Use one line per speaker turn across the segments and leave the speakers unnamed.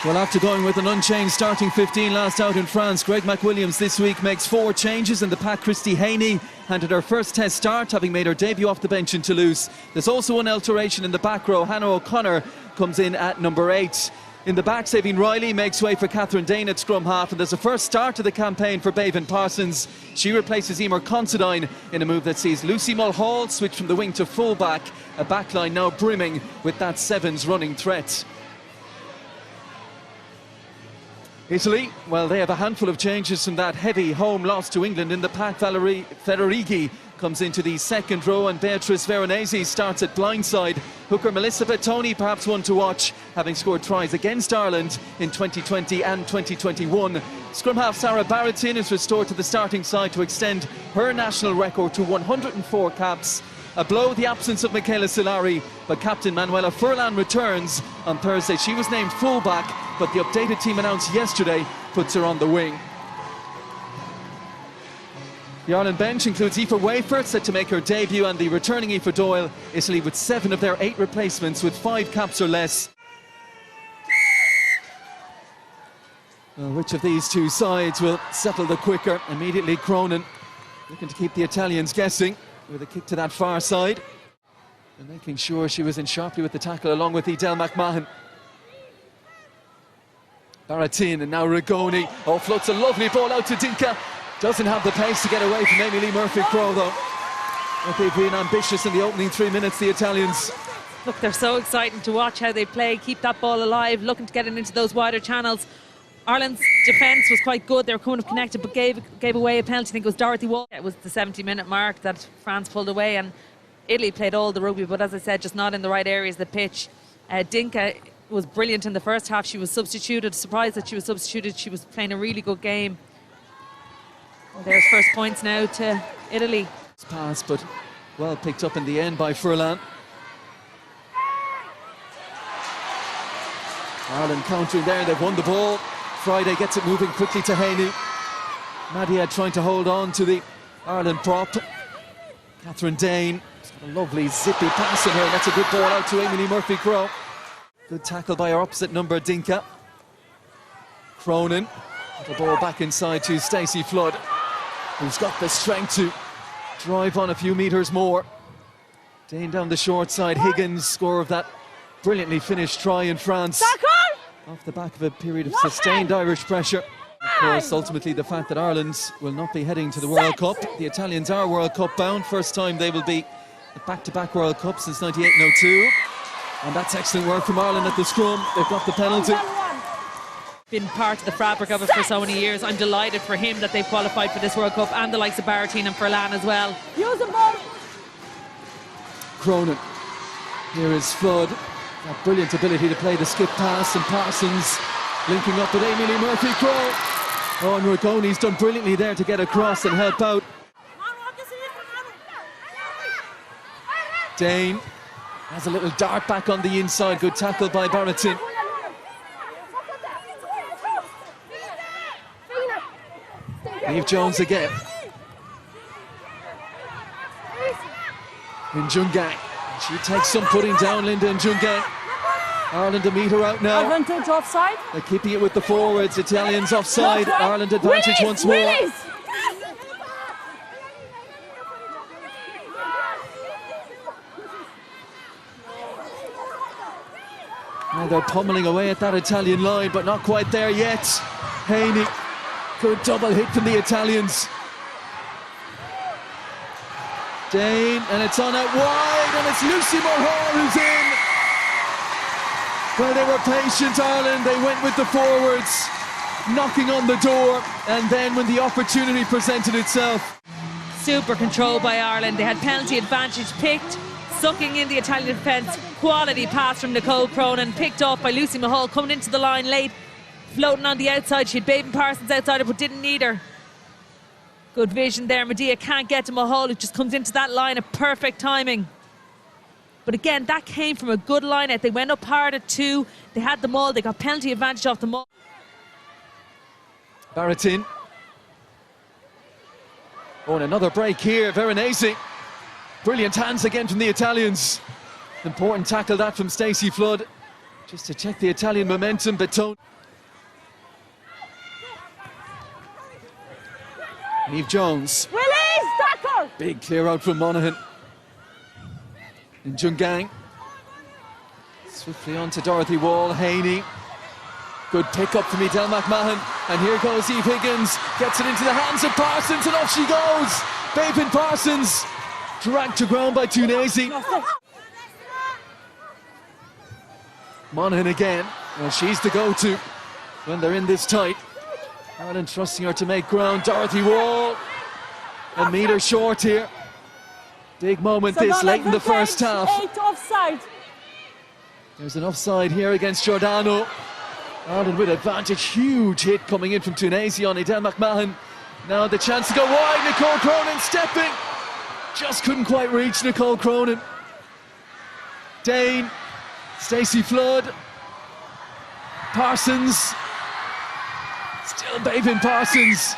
Well, after going with an unchanged starting 15 last out in France, Greg McWilliams this week makes 4 changes in the pack. Christy Haney handed her first test start, having made her debut off the bench in Toulouse. There's also an alteration in the back row. Hannah O'Connor comes in at number 8. In the back, Savine Riley makes way for Catherine Dane at scrum half, and there's a first start of the campaign for Bevan Parsons. She replaces Emer Considine in a move that sees Lucy Mulhall switch from the wing to full-back, a backline now brimming with that Sevens running threat. Italy, well, they have a handful of changes from that heavy home loss to England. In the pack, Valerie Federighi comes into the second row and Beatrice Veronese starts at blindside. Hooker Melissa Bettoni, perhaps one to watch, having scored tries against Ireland in 2020 and 2021. Scrum half Sarah Barrettin is restored to the starting side to extend her national record to 104 caps. A blow, the absence of Michaela Solari, but captain Manuela Furlan returns on Thursday. She was named fullback, but the updated team announced yesterday puts her on the wing. The Ireland bench includes Aoife Wayford, set to make her debut, and the returning Aoife Doyle. Italy with 7 of their 8 replacements with 5 caps or less. Well, which of these two sides will settle the quicker? Immediately Cronin looking to keep the Italians guessing with a kick to that far side and making sure she was in sharply with the tackle along with Edel McMahon. Barrettin and now Rigoni. Oh, floats a lovely ball out to Dinka. Doesn't have the pace to get away from Amy Lee Murphy-Crowe though. But they've been ambitious in the opening 3 minutes, the Italians.
Look, they're so exciting to watch how they play, keep that ball alive, looking to get it into those wider channels. Ireland's defence was quite good. They were kind of connected, but gave away a penalty. I think it was Dorothy Wall. It was the 70-minute mark that France pulled away, and Italy played all the rugby, but as I said, just not in the right areas of the pitch. Dinka was brilliant in the first half. She was substituted. Surprised that she was substituted. She was playing a really good game. Well, there's first points now to Italy.
Pass, but well picked up in the end by Furlan. Ireland countering there. They've won the ball. Friday gets it moving quickly to Haney. Madia trying to hold on to the Ireland prop. Catherine Dane. She's got a lovely zippy pass in her. That's a good ball out to Amy Lee Murphy-Crowe. Good tackle by her opposite number, Dinka. Cronin. The ball back inside to Stacey Flood, who's got the strength to drive on a few metres more. Dane down the short side. Higgins, score of that brilliantly finished try in France. Off the back of a period of sustained Irish pressure. Of course, ultimately the fact that Ireland will not be heading to the World Cup. The Italians are World Cup bound. First time they will be at back-to-back World Cup since 98 and 02. And that's excellent work from Ireland at the scrum. They've got the penalty.
Been part of the fabric of it for so many years. I'm delighted for him that they've qualified for this World Cup, and the likes of Barrettin and Furlan as well.
Cronin. Here is Flood. That brilliant ability to play the skip pass, and Parsons linking up with Amy Lee Murphy-Crowe. Oh, and Rigoni's done brilliantly there to get across and help out. Dane has a little dart back on the inside. Good tackle by Barrettin. Eve Jones again. Njungang. She takes some putting down, Linda Njungang. Ireland a metre out now.
Advantage offside.
They're keeping it with the forwards. Italians offside.
Right.
Ireland advantage once more. Now they're pummeling away at that Italian line, but not quite there yet. Haney. Good double hit from the Italians. Dane, and it's on out wide, and it's Lucy Mulhall who's in. Well, they were patient, Ireland. They went with the forwards, knocking on the door, and then when the opportunity presented itself.
Super control by Ireland. They had penalty advantage picked, sucking in the Italian defence. Quality pass from Nicole Cronin, picked off by Lucy Mulhall, coming into the line late, floating on the outside. She had Bevan Parsons outside her, but didn't need her. Good vision there. Medea can't get to Mulhall, who just comes into that line of perfect timing. But again, that came from a good line out. They went up hard at 2. They had them all. They got penalty advantage off them all.
Barrettin. Oh, and another break here. Veronese. Brilliant hands again from the Italians. Important tackle that from Stacey Flood. Just to check the Italian momentum, Bettoni. Niamh Jones.
Release, tackle!
Big clear out from Monaghan. And Jungang. Swiftly on to Dorothy Wall. Haney. Good pick up from Edel McMahon. And here goes Eve Higgins. Gets it into the hands of Parsons and off she goes. Babin Parsons. Dragged to ground by Tunasi. Monaghan again. Well, she's the go-to when they're in this tight. Ireland trusting her to make ground. Dorothy Wall. A metre short here. Big moment this late in the first half.
8 offside.
There's an offside here against Giordano. Ireland with advantage. Huge hit coming in from Tunisia on Edel McMahon. Now the chance to go wide. Nicole Cronin stepping. Just couldn't quite reach Nicole Cronin. Dane. Stacey Flood. Parsons. Still Babin Parsons.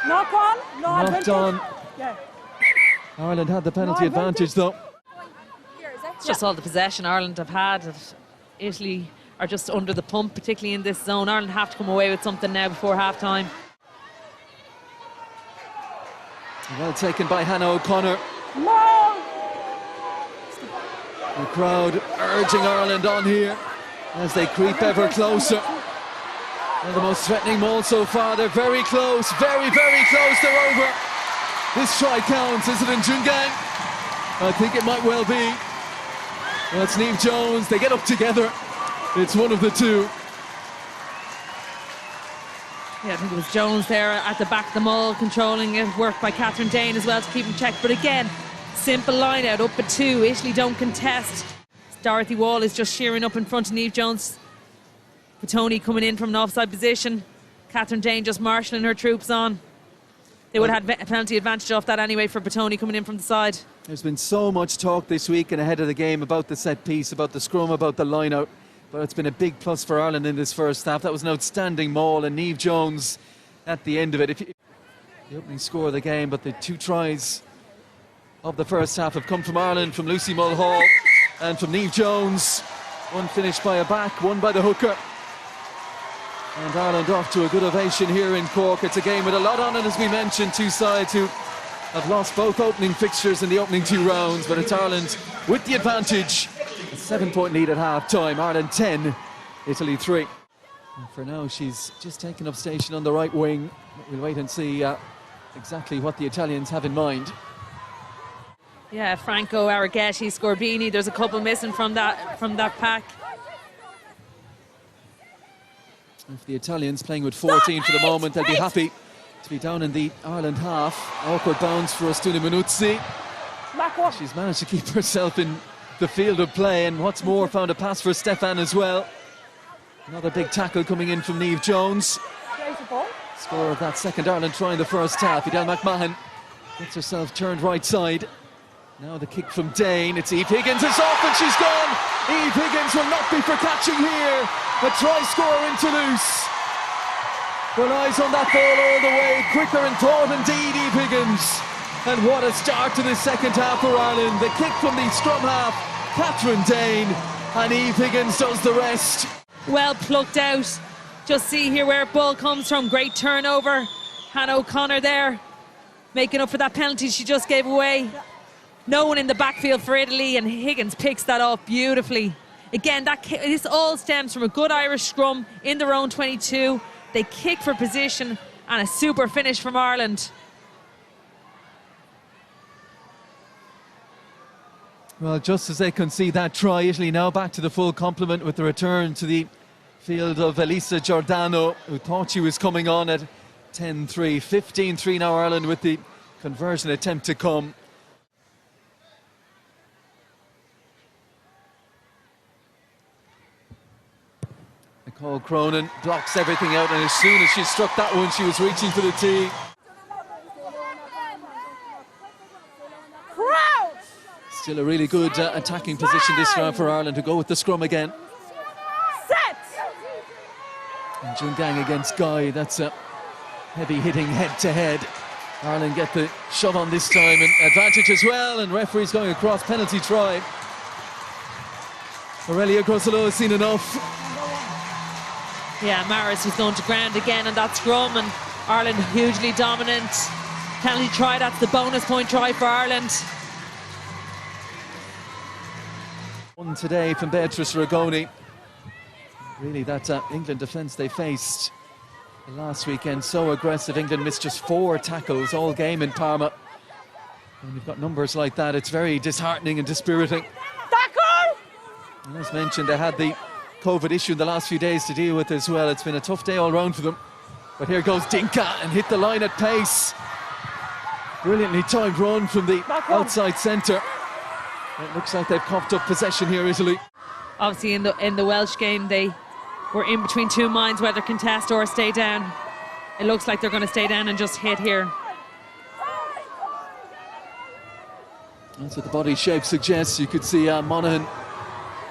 Knock on. No
Knocked
advantage.
on.
Yeah.
Ireland had the penalty advantage though.
It's just all the possession Ireland have had. Italy are just under the pump, particularly in this zone. Ireland have to come away with something now before half-time.
Well taken by Hannah O'Connor.
No.
The crowd urging Ireland on here as they creep ever closer. Well, the most threatening maul so far. They're very close, very, very close. They're over. This try counts, is it in Jungang? I think it might well be. Well, it's Niamh Jones. They get up together. It's one of the two.
Yeah, I think it was Jones there at the back of the maul, controlling it. Worked by Catherine Dane as well to keep him checked. But again, simple line out, up at 2. Italy don't contest. Dorothy Wall is just shearing up in front of Niamh Jones. Bettoni coming in from an offside position. Catherine Dane just marshalling her troops on. They would have had a penalty advantage off that anyway for Bettoni coming in from the side.
There's been so much talk this week and ahead of the game about the set piece, about the scrum, about the line out. But it's been a big plus for Ireland in this first half. That was an outstanding maul, and Niamh Jones at the end of it. The opening score of the game, but the 2 tries of the first half have come from Ireland, from Lucy Mulhall and from Niamh Jones. One finished by a back, one by the hooker. And Ireland off to a good ovation here in Cork. It's a game with a lot on it, as we mentioned. 2 sides who have lost both opening fixtures in the opening 2 rounds, but it's Ireland with the advantage. A 7-point lead at half-time. Ireland 10, Italy 3. And for now, she's just taken up station on the right wing. We'll wait and see exactly what the Italians have in mind.
Yeah, Franco, Araghetti, Scorbini. There's a couple missing from that pack.
If the Italians playing with 14 for the moment, they'll be happy to be down in the Ireland half. Awkward bounce for Ostuna Minuzzi. She's managed to keep herself in the field of play, and what's more, found a pass for Stefan as well. Another big tackle coming in from Niamh Jones. Score of that second Ireland try in the first half. Edel McMahon gets herself turned right side. Now the kick from Dane. It's Eve Higgins. It's off and she's gone. Eve Higgins will not be for catching here. A try scorer in Toulouse. Well, eyes on that ball all the way. Quicker in thought indeed, Eve Higgins. And what a start to the second half for Ireland. The kick from the scrum half, Catherine Dane, and Eve Higgins does the rest.
Well plucked out. Just see here where ball comes from. Great turnover. Hannah O'Connor there, making up for that penalty she just gave away. No one in the backfield for Italy, and Higgins picks that off beautifully. Again, this all stems from a good Irish scrum in their own 22. They kick for position, and a super finish from Ireland.
Well, just as they concede that try, Italy now back to the full complement with the return to the field of Elisa Giordano, who thought she was coming on at 10-3. 15-3 now Ireland with the conversion attempt to come. Nicole Cronin blocks everything out, and as soon as she struck that one, she was reaching for the tee. Still a really good attacking position this round for Ireland to go with the scrum again.
Set.
And Jungang against Guy, that's a heavy hitting head to head. Ireland get the shove on this time, and advantage as well, and referees going across, penalty try. Aurelia Grosolo has seen enough.
Yeah, Maris was going to ground again on that scrum, and Ireland hugely dominant. Penalty try, that's the bonus point try for Ireland.
One today from Beatrice Ragoni. Really, that England defence they faced last weekend, so aggressive. England missed just 4 tackles all game in Parma. When you've got numbers like that, it's very disheartening and dispiriting.
Tackle!
And as mentioned, they had the COVID issue in the last few days to deal with as well. It's been a tough day all round for them. But here goes Dinka and hit the line at pace. Brilliantly timed run from the outside centre. It looks like they've coughed up possession here, Italy.
Obviously in the Welsh game, they were in between two minds whether contest or stay down. It looks like they're going to stay down and just hit here.
That's what the body shape suggests. You could see Monaghan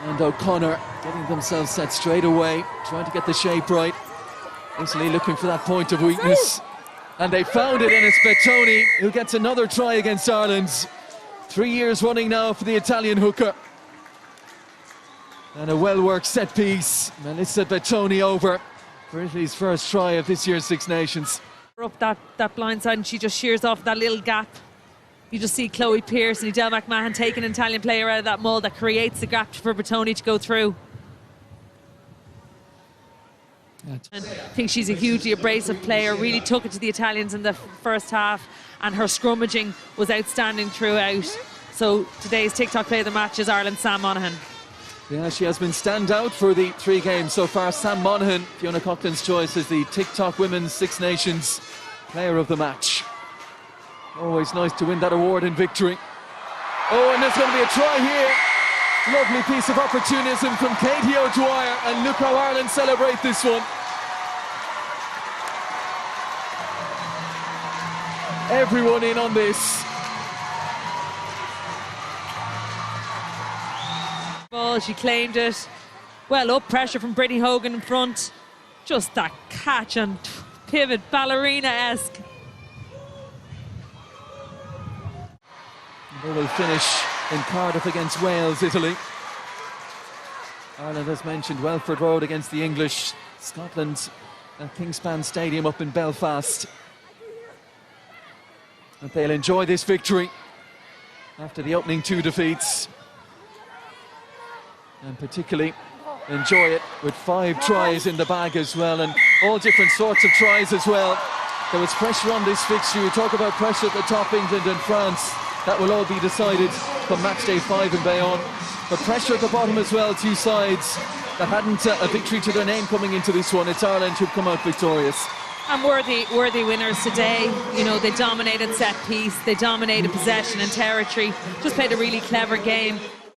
and O'Connor getting themselves set straight away, trying to get the shape right. Italy looking for that point of weakness. And they found it, and it's Bettoni who gets another try against Ireland. 3 years running now for the Italian hooker. And a well-worked set piece. Melissa Bettoni over for Italy's first try of this year's Six Nations.
Up that blind side, and she just shears off that little gap. You just see Chloe Pearce and Edel McMahon taking an Italian player out of that mould that creates the gap for Bettoni to go through. And I think she's a hugely abrasive player, really took it to the Italians in the first half, and her scrummaging was outstanding throughout. So today's TikTok player of the match is Ireland's Sam Monaghan.
Yeah, she has been standout for the 3 games so far. Sam Monaghan, Fiona Coughlin's choice, as the TikTok Women's Six Nations player of the match. Always nice to win that award in victory. Oh, and there's going to be a try here. Lovely piece of opportunism from Katie O'Dwyer, and look how Ireland celebrate this one. Everyone in on this.
Ball, she claimed it. Well up, pressure from Brittany Hogan in front. Just that catch and pivot, ballerina-esque.
They will finish in Cardiff against Wales, Italy. Ireland, as mentioned, Welford Road against the English. Scotland at Kingspan Stadium up in Belfast. And they'll enjoy this victory after the opening 2 defeats. And particularly enjoy it with 5 tries in the bag as well, and all different sorts of tries as well. There was pressure on this fixture. You talk about pressure at the top, England and France. That will all be decided from match day 5 in Bayonne. But pressure at the bottom as well, 2 sides that hadn't a victory to their name coming into this one. It's Ireland who've come out victorious.
And worthy winners today. You know, they dominated set piece, they dominated possession and territory, just played a really clever game.